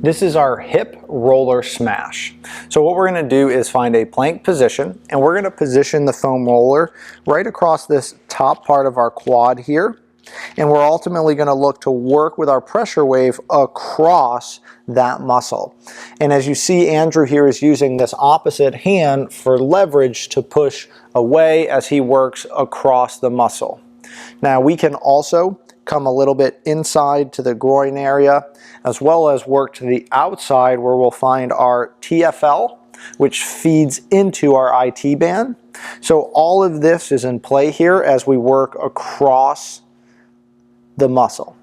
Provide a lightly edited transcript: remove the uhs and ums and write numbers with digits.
This is our hip roller smash. So what we're going to do is find a plank position, and we're going to position the foam roller right across this top part of our quad here. And we're ultimately going to look to work with our pressure wave across that muscle. And as you see, Andrew here is using this opposite hand for leverage to push away as he works across the muscle. Now we can also come a little bit inside to the groin area, as well as work to the outside where we'll find our TFL, which feeds into our IT band. So all of this is in play here as we work across the muscle.